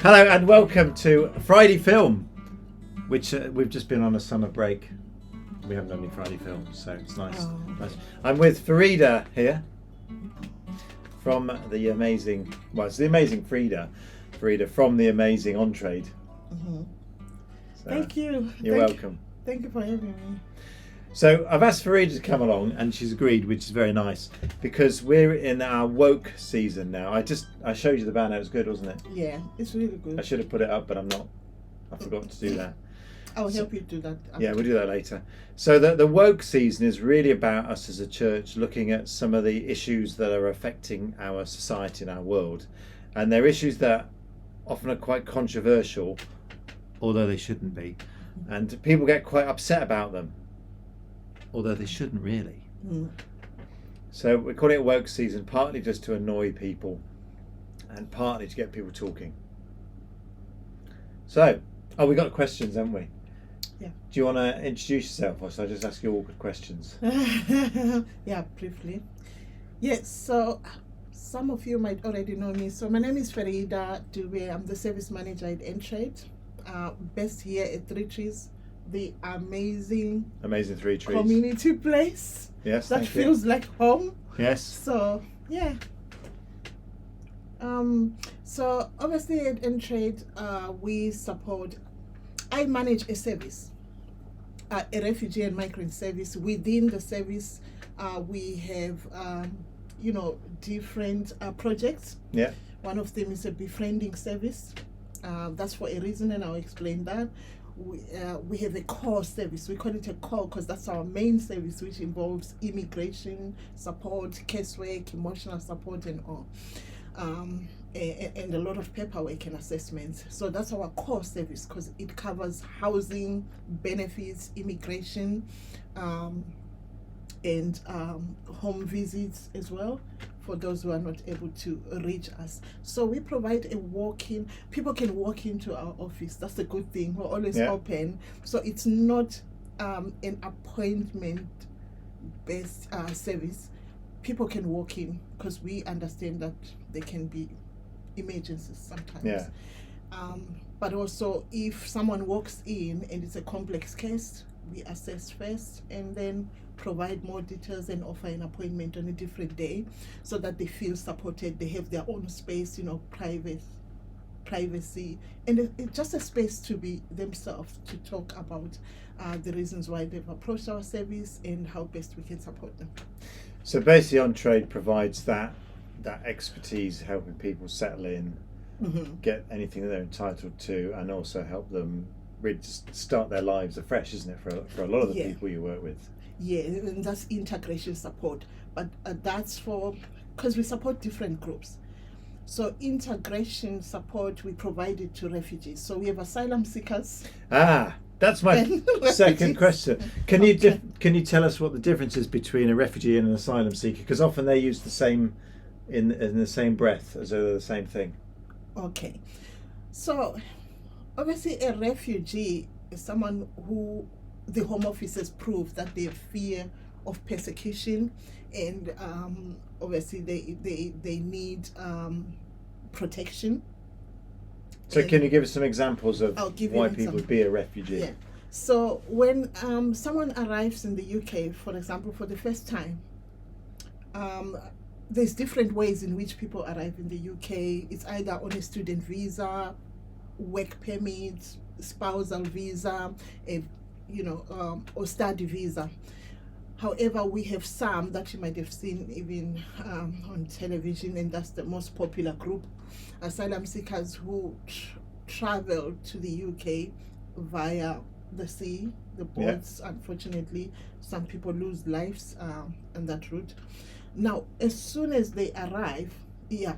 Hello and welcome to Friday Film, which we've just been on a summer break. We haven't done any Friday films, so it's nice. I'm with Farida here from the amazing, it's the amazing Farida from the amazing Entraide. Mm-hmm. So, Thank you. You're welcome. Thank you for having me. So I've asked Farida to come along and she's agreed, which is very nice because we're in our woke season now. I showed you the banner, it was good, wasn't it? Yeah, it's really good. I should have put it up, but I forgot to do that. I'll help you do that. Yeah, we'll do that later. So the woke season is really about us as a church looking at some of the issues that are affecting our society and our world. And they're issues that often are quite controversial, although they shouldn't be. And people get quite upset about them, although they shouldn't really. So we're calling it woke season, partly just to annoy people and partly to get people talking. So, we got questions, haven't we? Yeah. Do you want to introduce yourself, or should I just ask you awkward questions? Yeah, briefly. Yes, so some of you might already know me. So my name is Farida Dube. I'm the service manager at Entraide, based here at Three Trees, the amazing Three Trees community place. Yes, that feels like home. Yes. So yeah. So obviously at Entraide, we support. I manage a service, a refugee and migrant service. Within the service, we have different projects. Yeah. One of them is a befriending service. That's for a reason, and I'll explain that. We have a core service. We call it a core because that's our main service, which involves immigration support, casework, emotional support, and all. And a lot of paperwork and assessments. So that's our core service because it covers housing, benefits, immigration, and home visits as well for those who are not able to reach us. So we provide people can walk into our office. That's a good thing. We're always open. So it's not an appointment-based service. People can walk in because we understand that there can be emergencies sometimes. Yeah. But also if someone walks in and it's a complex case, we assess first and then provide more details and offer an appointment on a different day so that they feel supported. They have their own space, privacy, and it's just a space to be themselves, to talk about the reasons why they've approached our service and how best we can support them. So basically Entraide provides that expertise, helping people settle in, get anything that they're entitled to, and also help them really start their lives afresh, isn't it, for a lot of the people you work with? Yeah, and that's integration support. But that's because we support different groups. So integration support, we provide it to refugees. So we have asylum seekers. That's my second question. Can you tell us what the difference is between a refugee and an asylum seeker? Because often they use the same in the same breath as though they're the same thing. Okay, so obviously a refugee is someone who the Home Office has proved that they fear of persecution, and obviously they need protection. So can you give us some examples of why people would be a refugee? Yeah. So when someone arrives in the UK, for example, for the first time, there's different ways in which people arrive in the UK. It's either on a student visa, work permit, spousal visa, or study visa. However, we have some that you might have seen even on television, and that's the most popular group, asylum seekers who travel to the UK via the sea, the boats. Unfortunately, some people lose lives on that route. Now, as soon as they arrive,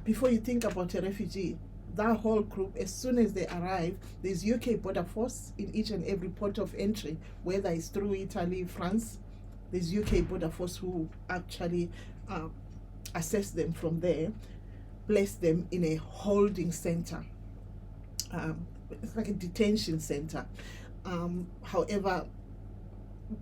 before you think about a refugee, that whole group, as soon as they arrive, there's UK border force in each and every port of entry, whether it's through Italy, France. There's UK border force who actually assess them from there, place them in a holding center. It's like a detention center. However,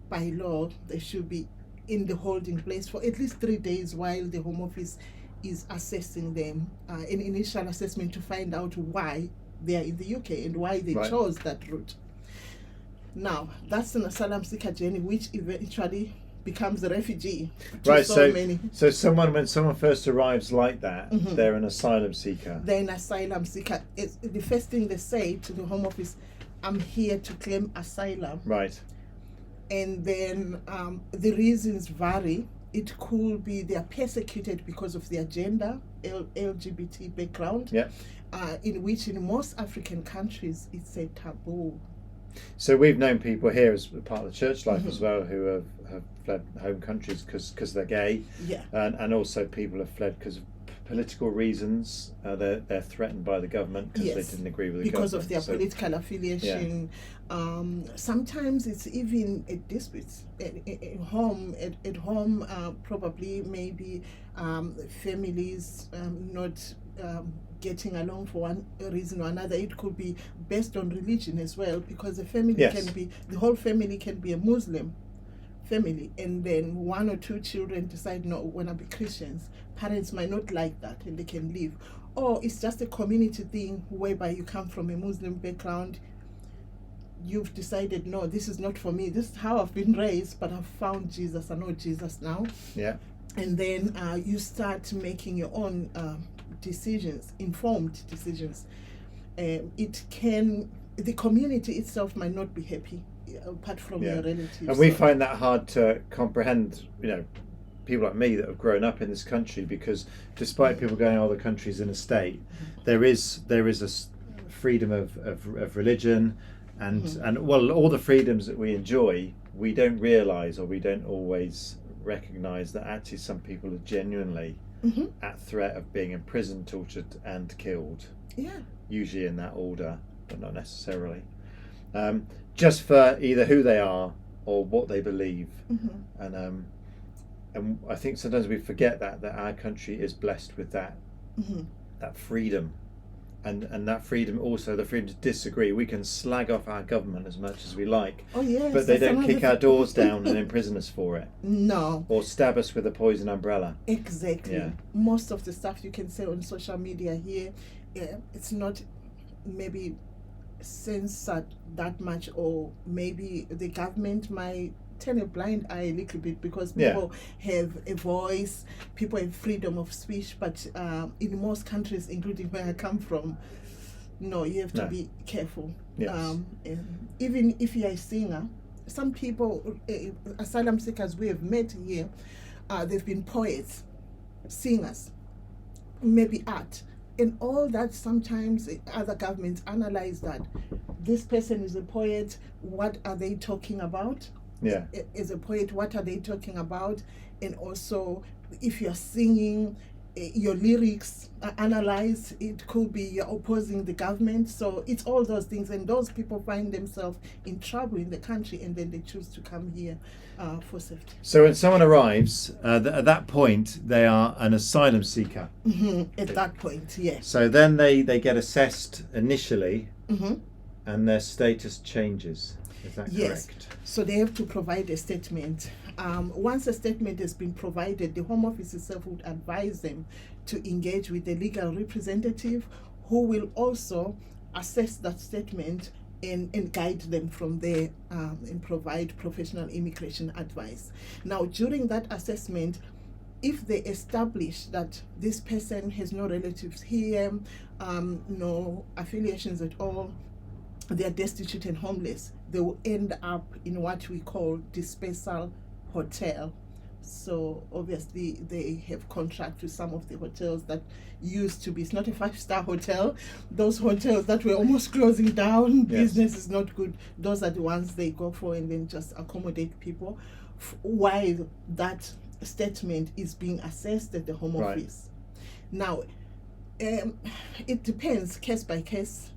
by law, they should be in the holding place for at least 3 days while the Home Office is assessing them, an initial assessment to find out why they are in the UK and why they Right. chose that route. Now, that's an asylum seeker journey which eventually becomes a refugee to Right. so many. So when someone first arrives like that, they're an asylum seeker. They're an asylum seeker. It's the first thing they say to the Home Office, I'm here to claim asylum. Right. And then the reasons vary. It could be they are persecuted because of their gender, LGBT background, Yeah. in which in most African countries it's a taboo. So we've known people here as part of the church life as well who have fled home countries because they're gay, Yeah. and also people have fled because of political reasons. They're threatened by the government because Yes, they didn't agree with the because government. of their political affiliation. Sometimes it's even a dispute at home. At home, probably maybe families not getting along for one reason or another. It could be based on religion as well, because the family Yes. the whole family can be a Muslim family, and then one or two children decide, no, we want to be Christians. Parents might not like that and they can leave. Or it's just a community thing whereby you come from a Muslim background, you've decided, no, this is not for me, this is how I've been raised, but I've found Jesus, I know Jesus now. Yeah. And then you start making your own decisions, informed decisions. The community itself might not be happy, apart from your relatives. And we find that hard to comprehend, people like me that have grown up in this country, because despite people going to other countries in a state, there is a freedom of religion and well, all the freedoms that we enjoy, we don't realise, or we don't always recognise that actually some people are genuinely at threat of being imprisoned, tortured and killed. Yeah. Usually in that order, but not necessarily. Just for either who they are or what they believe. And I think sometimes we forget that our country is blessed with that freedom. And that freedom, also the freedom to disagree. We can slag off our government as much as we like, but they don't kick our doors down and imprison us for it. No. Or stab us with a poison umbrella. Exactly. Yeah. Most of the stuff you can say on social media here, it's not maybe censored that much, or maybe the government might turn a blind eye a little bit, because people have a voice, people have freedom of speech, but in most countries, including where I come from, no, you have to be careful. Yes. Even if you're a singer, some people, asylum seekers we have met here, they've been poets, singers, maybe art, and all that. Sometimes other governments analyze that this person is a poet, what are they talking about? Yeah. As a poet, what are they talking about? And also, if you're singing, your lyrics are analyzed. It could be you're opposing the government. So it's all those things, and those people find themselves in trouble in the country, and then they choose to come here for safety. So when someone arrives, at that point, they are an asylum seeker. At that point, yes. So then they get assessed initially, and their status changes. Is that yes. correct? So they have to provide a statement. Once a statement has been provided, the Home Office itself would advise them to engage with a legal representative who will also assess that statement and guide them from there, and provide professional immigration advice. Now, during that assessment, if they establish that this person has no relatives here, no affiliations at all, they are destitute and homeless, they will end up in what we call dispersal hotel. So obviously they have contract with some of the hotels that used to be, it's not a 5-star hotel, those hotels that were almost closing down, business is not good, those are the ones they go for, and then just accommodate people while that statement is being assessed at the Home Office. Now, it depends case by case.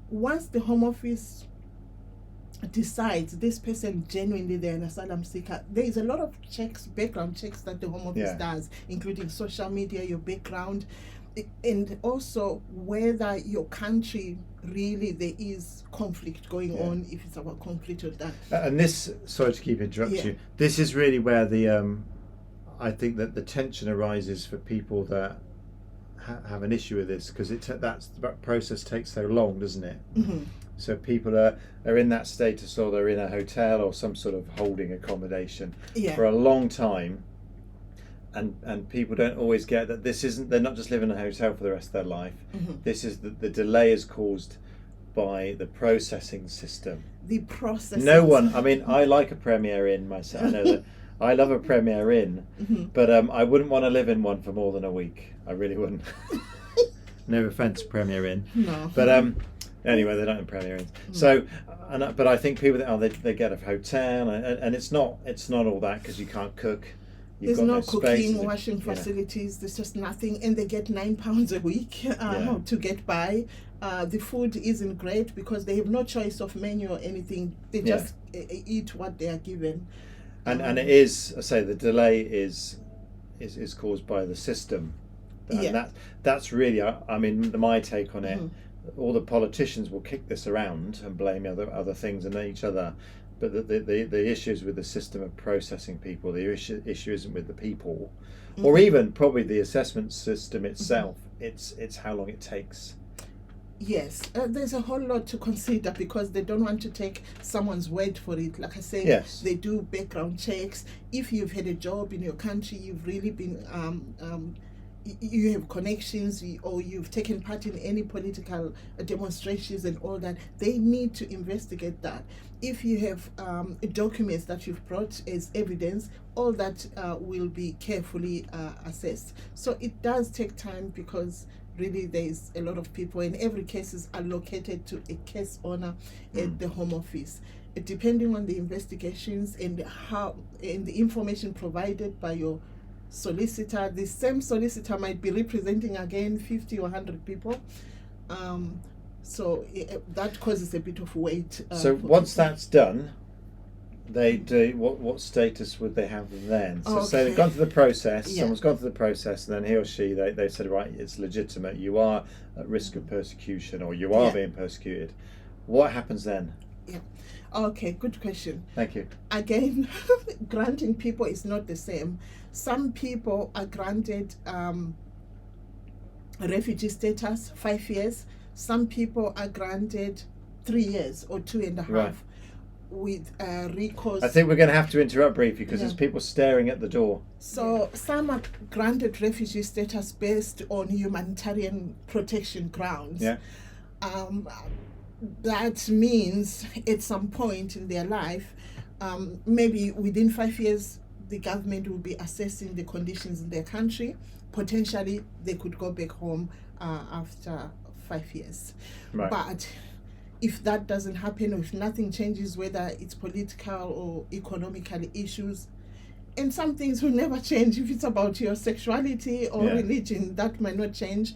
Once the Home Office decides this person genuinely they're an asylum seeker, there is a lot of checks, background checks that the Home Office does, including social media, your background, and also whether your country really there is conflict going on, if it's about conflict or that. And this, sorry to keep interrupting you, this is really where the I think that the tension arises for people that have an issue with this, because that process takes so long, doesn't it? Mm-hmm. So people are in that status, or they're in a hotel or some sort of holding accommodation for a long time, and people don't always get that they're not just living in a hotel for the rest of their life. Mm-hmm. This is the delay is caused by the processing system. The processing. No one. I mean, I like a Premier Inn myself. I know that I love a Premier Inn, mm-hmm. but I wouldn't want to live in one for more than a week. I really wouldn't. No offense, Premier Inn. No. But anyway, they're not in Premier Inns. Mm. So, but I think people they get a hotel, and it's not all that, because you can't cook. There's no cooking, washing facilities. There's just nothing, and they get £9 a week to get by. The food isn't great because they have no choice of menu or anything. They just eat what they are given. And it is, I say, the delay is caused by the system. And that's really, I mean, my take on it. Mm. All the politicians will kick this around and blame other things and each other. But the issue is with the system of processing people. The issue isn't with the people, mm-hmm. or even probably the assessment system itself. Mm-hmm. It's how long it takes. Yes, there's a whole lot to consider, because they don't want to take someone's word for it. Like I said, they do background checks. If you've had a job in your country, you've really been you have connections, or you've taken part in any political demonstrations and all that, they need to investigate that. If you have documents that you've brought as evidence, all that will be carefully assessed. So it does take time, because really there's a lot of people, and every case is allocated to a case owner at the Home Office. Depending on the investigations and the information provided by your solicitor, the same solicitor might be representing again 50 or 100 people. So that causes a bit of weight. So once that's done, they do what status would they have then? So say they've gone through the process, someone's gone through the process, and then he or she they said, right, it's legitimate, you are at risk of persecution, or you are being persecuted. What happens then? Okay, good question. Thank you. Again, granting people is not the same. Some people are granted refugee status, 5 years. Some people are granted 3 years or 2.5. Right. With recourse. I think we're going to have to interrupt briefly, because there's people staring at the door. So some are granted refugee status based on humanitarian protection grounds. Yeah. That means at some point in their life, maybe within 5 years, the government will be assessing the conditions in their country. Potentially, they could go back home after 5 years. Right. But if that doesn't happen, or if nothing changes, whether it's political or economical issues, and some things will never change. If it's about your sexuality or religion, that might not change.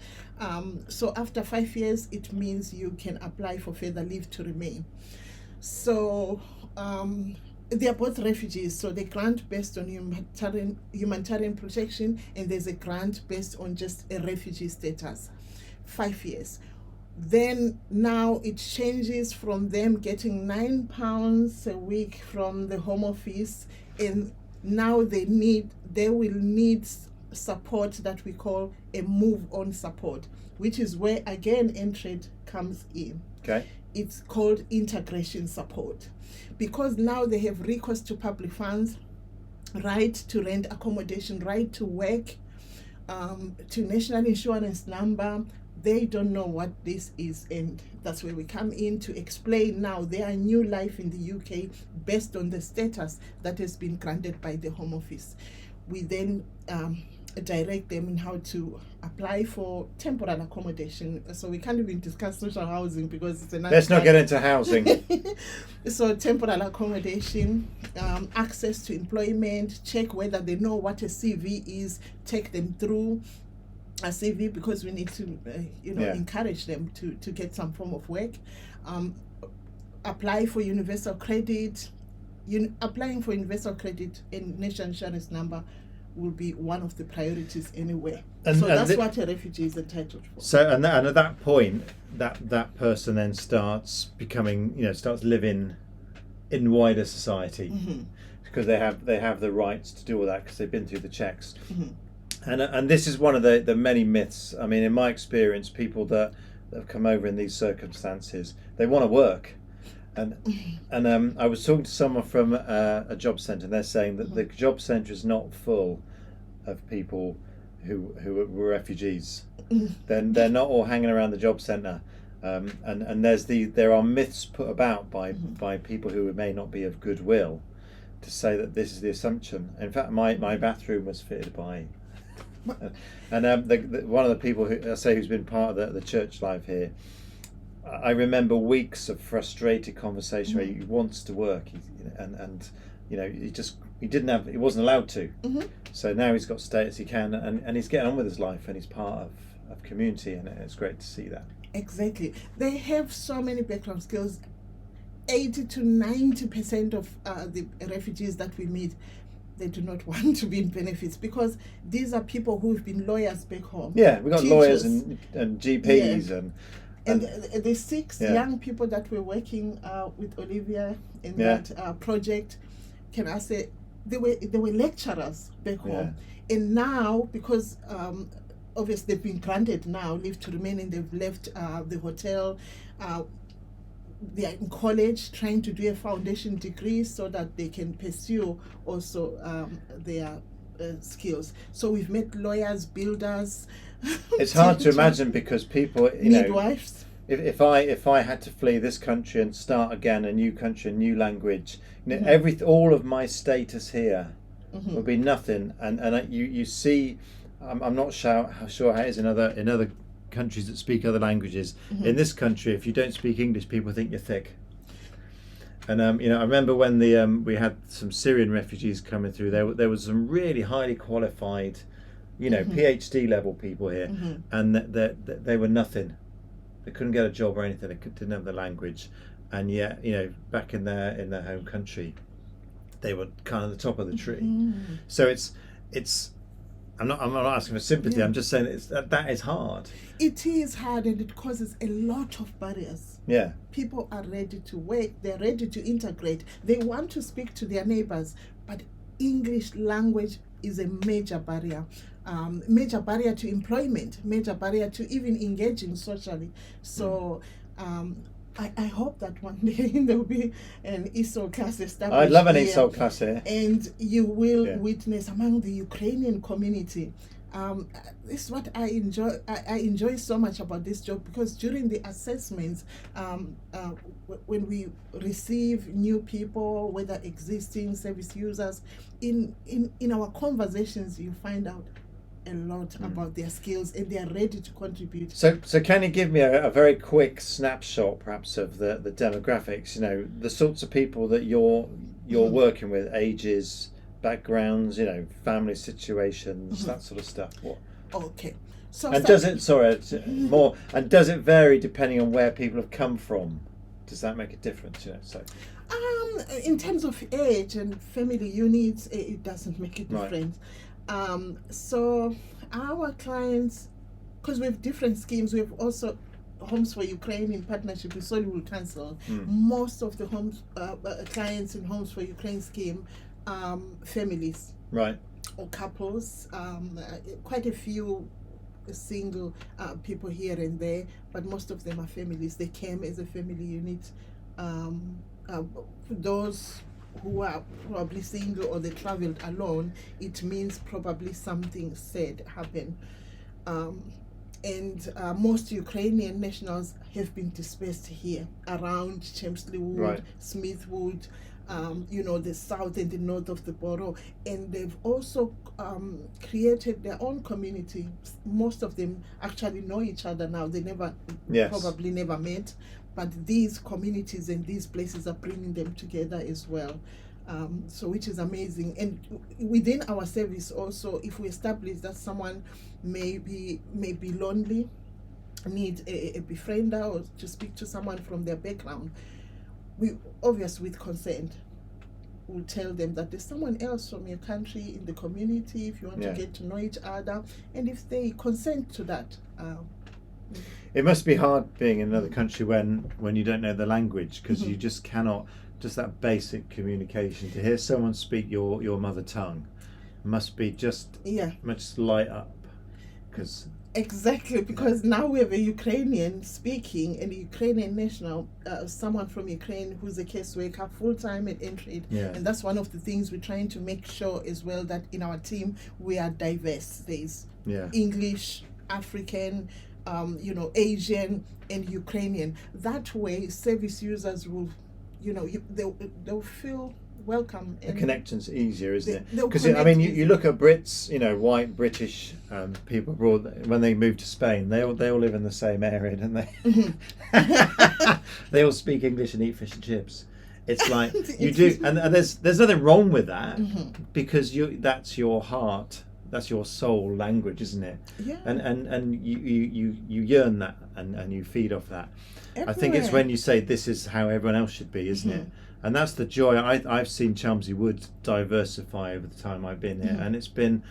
So after 5 years, it means you can apply for further leave to remain. So they are both refugees. So they grant based on humanitarian protection, and there's a grant based on just a refugee status, 5 years. Then now it changes from them getting £9 a week from the Home Office, and now they will need support that we call a move-on support, which is where again Entraide comes in. Okay. It's called integration support, because now they have recourse to public funds, right to rent accommodation, right to work, to national insurance number. They don't know what this is, and that's where we come in to explain now their new life in the UK based on the status that has been granted by the Home Office. We then direct them in how to apply for temporary accommodation. So we can't even discuss social housing because it's another. Let's not get into housing. So temporary accommodation, access to employment, check whether they know what a CV is, take them through a CV, because we need to encourage them to get some form of work. Apply for universal credit. Applying for universal credit and national insurance number will be one of the priorities anyway. And that's what a refugee is entitled for. So and at that point, that person then starts becoming, starts living in wider society, because they have the rights to do all that, because they've been through the checks. Mm-hmm. And this is one of the many myths. I mean, in my experience, people that have come over in these circumstances, they want to work. And I was talking to someone from a job centre, and they're saying that the job centre is not full of people who were refugees. They're not all hanging around the job centre, and there are myths put about by people who may not be of goodwill to say that this is the assumption. In fact, my bathroom was fitted by. And one of the people who's been part of the church life here, I remember weeks of frustrated conversation where he wants to work, and he wasn't allowed to. So now he's got status, he can, and he's getting on with his life, and he's part of community, and it's great to see that. Exactly, they have so many background skills. 80 to 90% of the refugees that we meet, they do not want to be in benefits, because these are people who've been lawyers back home. Yeah, we've got teachers, lawyers and GPs, yeah. And the 6 young people that were working with Olivia in that project, can I say, they were lecturers back home. And now, because obviously they've been granted now leave to remain, and they've left the hotel, they are in college trying to do a foundation degree so that they can pursue also their skills. So we've met lawyers, builders. It's hard to imagine, because people, midwives. If I had to flee this country and start again, a new country, a new language, all of my status here would be nothing. And you see, I'm not sure how it is in other countries that speak other languages. In this country, if you don't speak English, people think you're thick. And I remember when we had some Syrian refugees coming through. There was some really highly qualified, PhD level people here, and they were nothing. They couldn't get a job or anything. They didn't have the language, and yet back in their home country, they were kind of the top of the tree. So it's. I'm not asking for sympathy. I'm just saying that is hard. It is hard, and it causes a lot of barriers. Yeah. People are ready to work. They're ready to integrate. They want to speak to their neighbors, but English language is a major barrier. Major barrier to employment, major barrier to even engaging socially. So I hope that one day there will be an ESOL class established. I'd love an ESOL class here. And you will witness among the Ukrainian community. This is what I enjoy. I enjoy so much about this job, because during the assessments, when we receive new people, whether existing service users, in our conversations, you find out a lot about their skills, and they are ready to contribute. So can you give me a very quick snapshot, perhaps, of the demographics? The sorts of people that you're working with, ages, backgrounds, family situations, that sort of stuff. What? Okay. So and does it vary depending on where people have come from? Does that make a difference? In terms of age and family units, it doesn't make a difference. So our clients, because we have different schemes, we have also Homes for Ukraine in partnership with Solihull Council. Most of the homes clients in Homes for Ukraine scheme, families, right, or couples. Quite a few single people here and there, but most of them are families. They came as a family unit. Those who are probably single, or they traveled alone, it means probably something sad happened. And most Ukrainian nationals have been dispersed here around Chelmsley Wood, Smithwood, the south and the north of the borough. And they've also created their own community. Most of them actually know each other now. They probably never met. But these communities and these places are bringing them together as well. So which is amazing. And within our service also, if we establish that someone may be lonely, need a befriender, or to speak to someone from their background, we obviously with consent will tell them that there's someone else from your country in the community, if you want to get to know each other, and if they consent to that. It must be hard being in another country when you don't know the language, because you just cannot, just that basic communication, to hear someone speak your mother tongue must be just Yeah. much light up, because Exactly, because now we have a Ukrainian speaking and a Ukrainian national, someone from Ukraine who's a caseworker full time at Entraide. yeah, And that's one of the things we're trying to make sure as well, that in our team we are diverse. There's yeah, English, African, Asian, and Ukrainian. That way, service users will, they'll feel welcome. the connection's easier, isn't it? They'll Because I connect mean, you easier. look at Brits, white British people abroad, when they move to Spain, they all live in the same area, don't they? They all speak English and eat fish and chips. It's like you do, and there's nothing wrong with that, because that's your heart, that's your soul language, isn't it? Yeah. And you yearn that, and you feed off that. I think it's when you say this is how everyone else should be, isn't it? And that's the joy. I've seen Chelmsford Wood diversify over the time I've been here, and it's been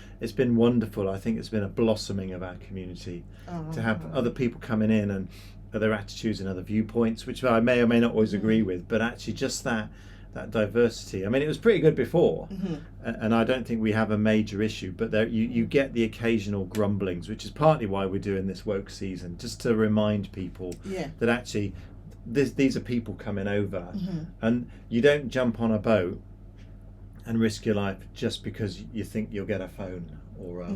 wonderful. I think it's been a blossoming of our community to have other people coming in and other attitudes and other viewpoints, which I may or may not always agree with, but actually just that diversity. I mean, it was pretty good before, and I don't think we have a major issue, but there you get the occasional grumblings, which is partly why we're doing this woke season, just to remind people that actually these are people coming over, and you don't jump on a boat and risk your life just because you think you'll get a phone, or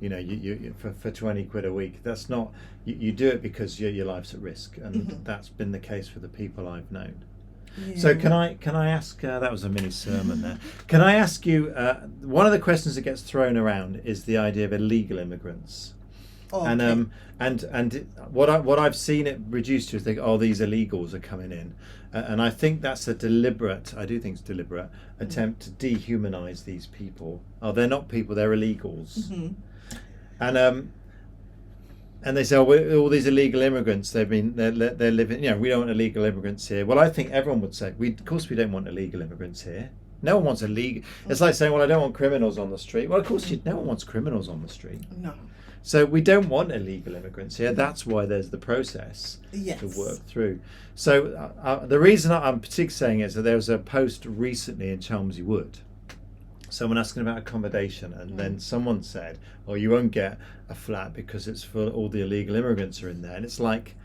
you for 20 quid a week. That's not, you do it because your life's at risk, and that's been the case for the people I've known. Yeah. So can I ask, that was a mini sermon there, can I ask you, one of the questions that gets thrown around is the idea of illegal immigrants. Okay. And what I've seen it reduced to is these illegals are coming in, and I think that's a deliberate, attempt to dehumanise these people. Oh, they're not people, they're illegals. And they say, all these illegal immigrants, they're living, we don't want illegal immigrants here. Well, I think everyone would say, of course we don't want illegal immigrants here. No one wants illegal. It's like saying, well, I don't want criminals on the street. Well, of course no one wants criminals on the street. No. So we don't want illegal immigrants here. That's why there's the process to work through. So the reason I'm particularly saying is that there was a post recently in Chelmsford Wood, someone asking about accommodation, and then someone said, "Oh, you won't get a flat because it's full. All the illegal immigrants are in there." And it's like,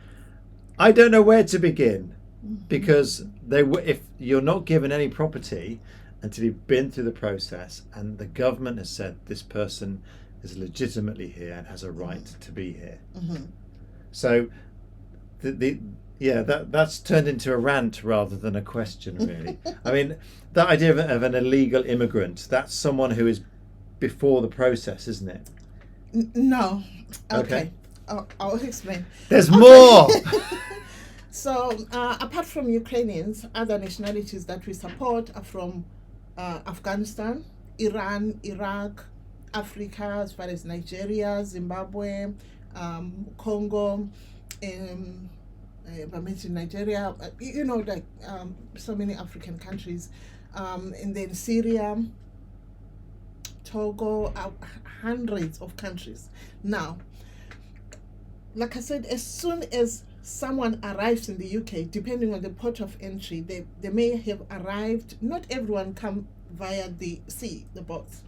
I don't know where to begin, because if you're not given any property until you've been through the process, and the government has said this person is legitimately here and has a right to be here. So that's turned into a rant rather than a question, really. I mean, that idea of an illegal immigrant, that's someone who is before the process, isn't it? No. Okay. I'll explain. There's more. So apart from Ukrainians, other nationalities that we support are from Afghanistan, Iran, Iraq, Africa, as far as Nigeria, Zimbabwe, Congo, if I mentioned Nigeria, so many African countries, and then Syria, Togo, hundreds of countries. Now, like I said, as soon as someone arrives in the UK, depending on the port of entry, they may have arrived. Not everyone come via the sea, the boats.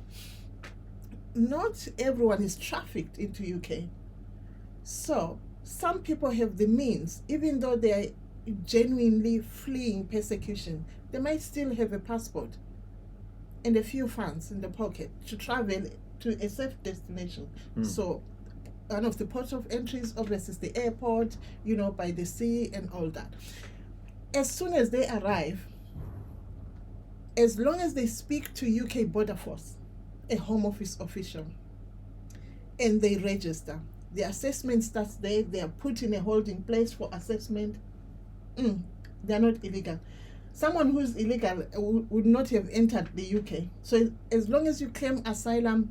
Not everyone is trafficked into UK. So some people have the means, even though they are genuinely fleeing persecution, they might still have a passport and a few funds in the pocket to travel to a safe destination. So one of the ports of entries, obviously, is the airport, by the sea and all that. As soon as they arrive, as long as they speak to UK Border Force, a Home Office official, and they register, the assessment starts there. They are put in a holding place for assessment. They're not illegal. Someone who's illegal would not have entered the UK. So as long as you claim asylum,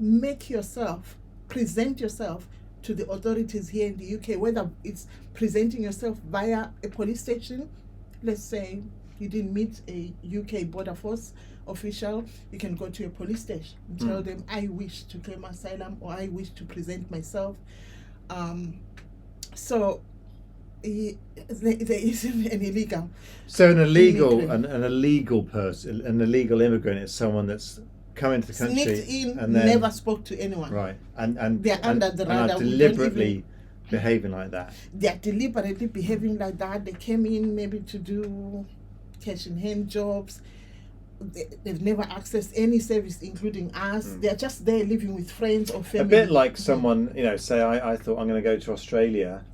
present yourself to the authorities here in the UK, whether it's presenting yourself via a police station. Let's say you didn't meet a UK Border Force official, you can go to a police station and tell them, I wish to claim asylum, or I wish to present myself. So there isn't an illegal. So an illegal person, an illegal immigrant is someone that's come into the country sneaked in, and then never spoke to anyone. right, and They're under the and radar. are We don't deliberately even- behaving like that. They're deliberately behaving like that. They came in maybe to do cash in hand jobs. They've never accessed any service, including us. They're just there living with friends or A family. bit like someone, say I thought I'm going to go to Australia.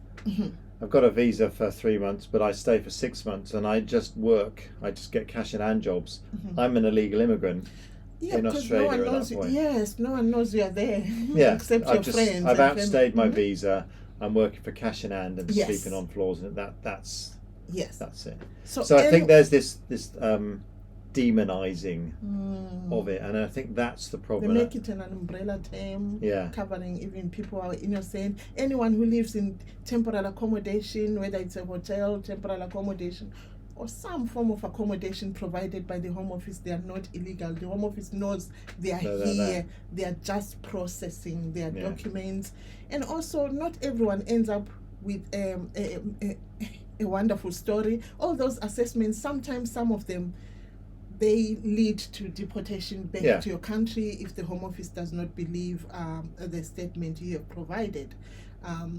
I've got a visa for 3 months, but I stay for 6 months and I just work. I just get cash in hand jobs. I'm an illegal immigrant Yeah, in because no Australia one at knows that you. point. Yes, no one knows you are there. Yeah, except your friends. I've and outstayed my family. visa. I'm working for cash in hand and Yes. sleeping on floors, and that's Yes. it. So, So I think there's this demonizing of it, and I think that's the they problem. make it an umbrella term, Yeah. covering even people who are innocent. Anyone who lives in temporary accommodation, whether it's a hotel, temporary accommodation, or some form of accommodation provided by the Home Office, they are not illegal. The Home Office knows they are No, they're here. there. They are just processing their Yeah. documents. And also, not everyone ends up with a wonderful story. All those assessments, sometimes some of them, they lead to deportation back Yeah. to your country if the Home Office does not believe the statement you have provided.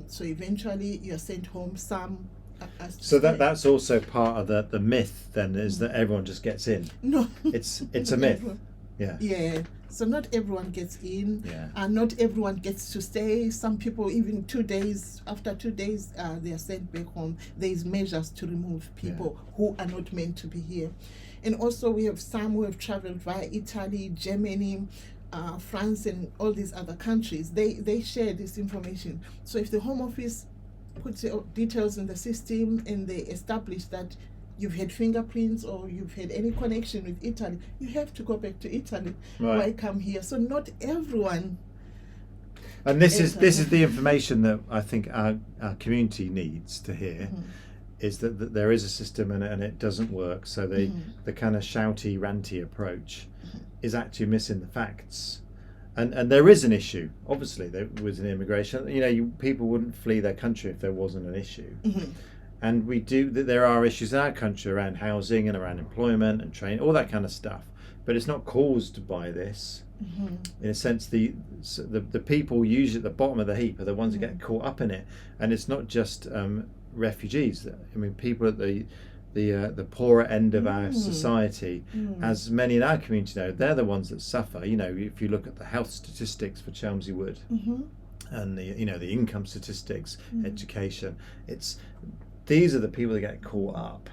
So eventually you're sent home. Some are So that's also part of the myth then, is that everyone just gets in. no, It's a myth. Yeah. Yeah, so not everyone gets in, Yeah. and not everyone gets to stay. Some people, even 2 days, after 2 days, they are sent back home. There is measures to remove people who are not meant to be here. And also we have some who have traveled via Italy, Germany, France, and all these other countries. They share this information. So if the Home Office puts your details in the system and they establish that you've had fingerprints or you've had any connection with Italy, you have to go back to Italy. Right. Why come here? So not everyone. And this is the information that I think our community needs to hear, is that there is a system and it doesn't work. So the kind of shouty, ranty approach is actually missing the facts. And there is an issue. Obviously, there was an immigration. People wouldn't flee their country if there wasn't an issue. And there are issues in our country around housing and around employment and training, all that kind of stuff. But it's not caused by this. In a sense, the people usually at the bottom of the heap are the ones that get caught up in it. And it's not just refugees. I mean, people at the poorer end of our society, as many in our community know, they're the ones that suffer. If you look at the health statistics for Chelmsford Wood, and the income statistics, education, these are the people that get caught up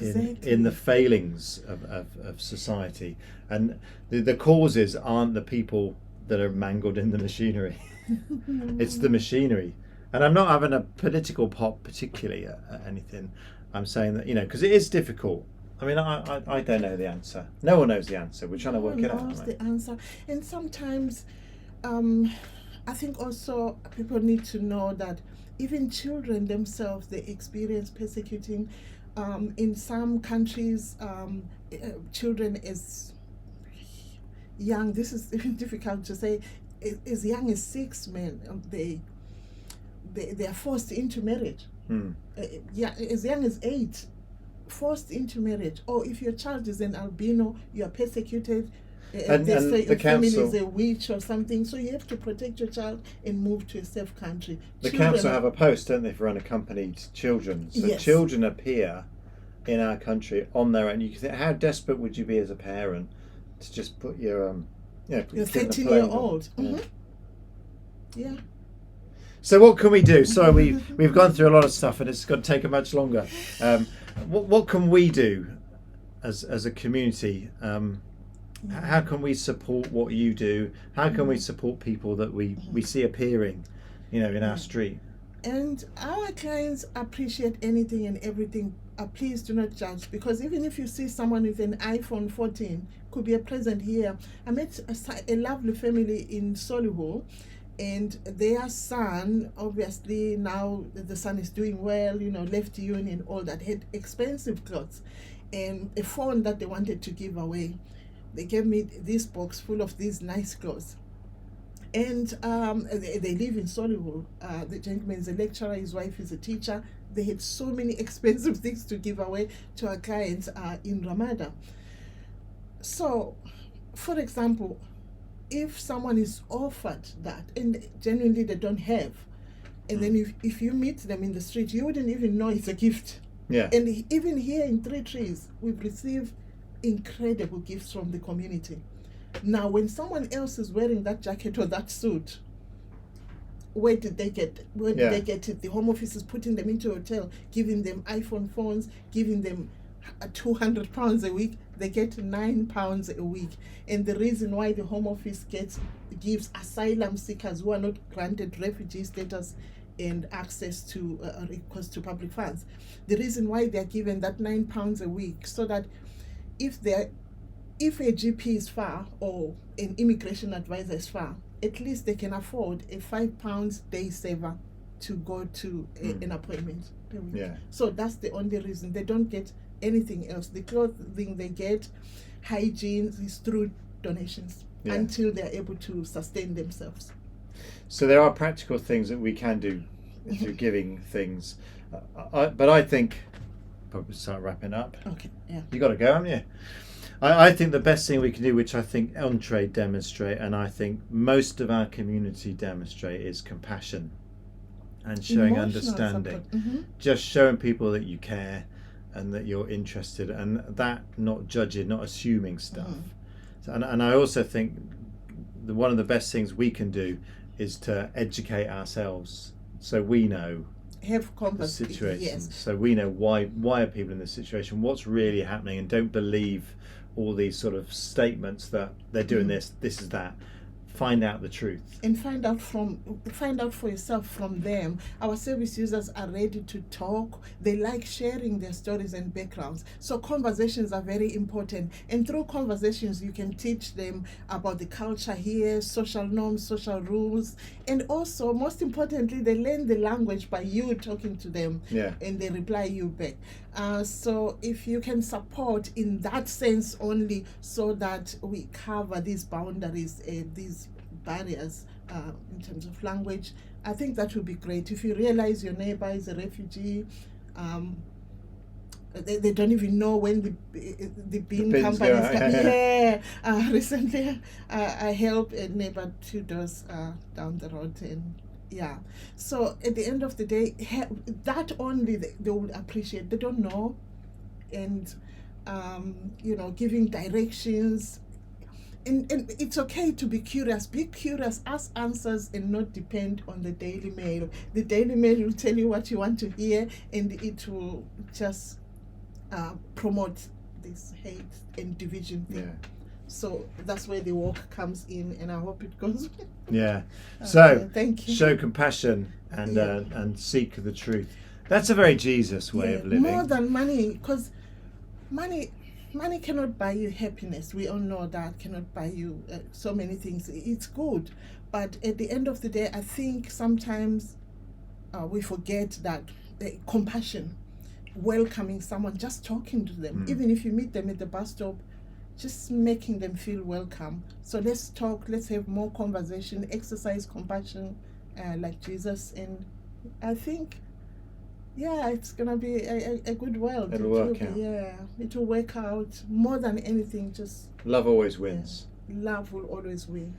in the failings of society, and the causes aren't the people that are mangled in the machinery. It's the machinery. And I'm not having a political pop particularly at anything. I'm saying that, because it is difficult. I mean, I don't know the answer. No one knows the answer. We're trying to work it out. No one knows the answer. And sometimes I think also people need to know that even children themselves, they experience persecuting. In some countries, children as young, this is even difficult to say, as young as 6 men, they are forced into marriage. As young as 8, forced into marriage. Or if your child is an albino, you are persecuted. And they say the your family is council- a witch or something, so you have to protect your child and move to a safe country. The Children council are- have a post, don't they, for unaccompanied children? So Yes. children appear in our country on their own. You can think, how desperate would you be as a parent to just put your put Your kid in a 13-year-old. plane? Yeah. So what can we do? Sorry, we've gone through a lot of stuff, and it's going to take much longer. What can we do as a community? How can we support what you do? How can we support people that we see appearing, in our street? And our clients appreciate anything and everything. Please do not judge, because even if you see someone with an iPhone 14, could be a present here. I met a lovely family in Solihull, and their son, obviously now the son is doing well, left uni and all that, had expensive clothes and a phone that they wanted to give away. They gave me this box full of these nice clothes. And they live in Solihull. The gentleman is a lecturer, his wife is a teacher. They had so many expensive things to give away to our clients in Ramada. So for example, if someone is offered that and genuinely they don't have, and then if you meet them in the street, you wouldn't even know it's a gift. Yeah. And even here in Three Trees, we've received incredible gifts from the community. Now, when someone else is wearing that jacket or that suit, where did they get it? Where did they get it? The Home Office is putting them into a hotel, giving them iPhone phones, giving them £200 a week. They get £9 a week. And the reason why the Home Office gives asylum seekers who are not granted refugee status and access to request to public funds, the reason why they're given that £9 a week, so that if a GP is far or an immigration advisor is far, at least they can afford a £5 day saver to go to an appointment per week. Yeah. So that's the only reason. They don't get anything else. The clothing they get, hygiene, is through donations until they're able to sustain themselves. So there are practical things that we can do through giving things. But I think, probably start wrapping up. Okay, yeah. You got to go, haven't you? I think the best thing we can do, which I think Entraide demonstrate, and I think most of our community demonstrate, is compassion and showing Emotional understanding. support. Just showing people that you care and that you're interested, and that not judging, not assuming stuff. So, and I also think one of the best things we can do is to educate ourselves, so we know Have the situation. Yes. So we know why are people in this situation, what's really happening, and don't believe all these sort of statements that they're doing this is that. Find out the truth And find out for yourself from them. Our service users are ready to talk. They like sharing their stories and backgrounds. So conversations are very important. And through conversations, you can teach them about the culture here, social norms, social rules. And also, most importantly, they learn the language by you talking to them. Yeah. And they reply you back. So if you can support in that sense only, so that we cover these boundaries, these barriers in terms of language, I think that would be great. If you realize your neighbor is a refugee, they don't even know when the bean company is coming. Recently I helped a neighbor 2 doors down the road, and so at the end of the day, that only they would appreciate. They don't know, and giving directions. And it's okay to be curious. Be curious, ask answers, and not depend on the Daily Mail. The Daily Mail will tell you what you want to hear, and it will just promote this hate and division thing. Yeah. So that's where the walk comes in, and I hope it goes. Yeah. So thank you. show compassion and seek the truth. That's a very Jesus way of living. More than money, because money cannot buy you happiness. We all know that cannot buy you so many things. It's good, but at the end of the day, I think sometimes we forget that compassion, welcoming someone, just talking to them, even if you meet them at the bus stop, just making them feel welcome. So let's talk, let's have more conversation, exercise compassion like Jesus, and I think it's gonna be a good world. It'll work out. It will work out. More than anything, just love always wins. Love will always win.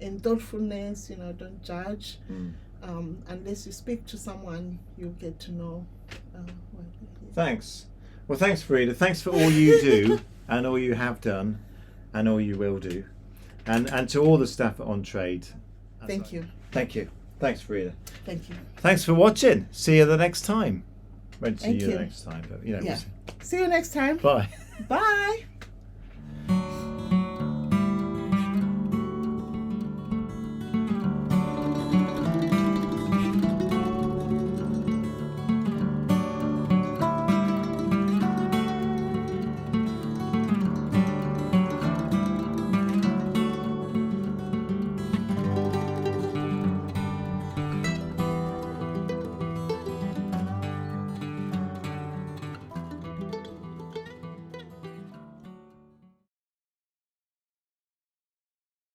And thoughtfulness, don't judge. Unless you speak to someone, you'll get to know. Thanks. Well, thanks, Farida. Thanks for all you do and all you have done and all you will do. And to all the staff at Entraide. Thank you. Thank you. Thanks, Farida. Thank you. Thanks for watching. See you the next time. Won't see Thank you you. the next time, but See you next time. Bye. Bye.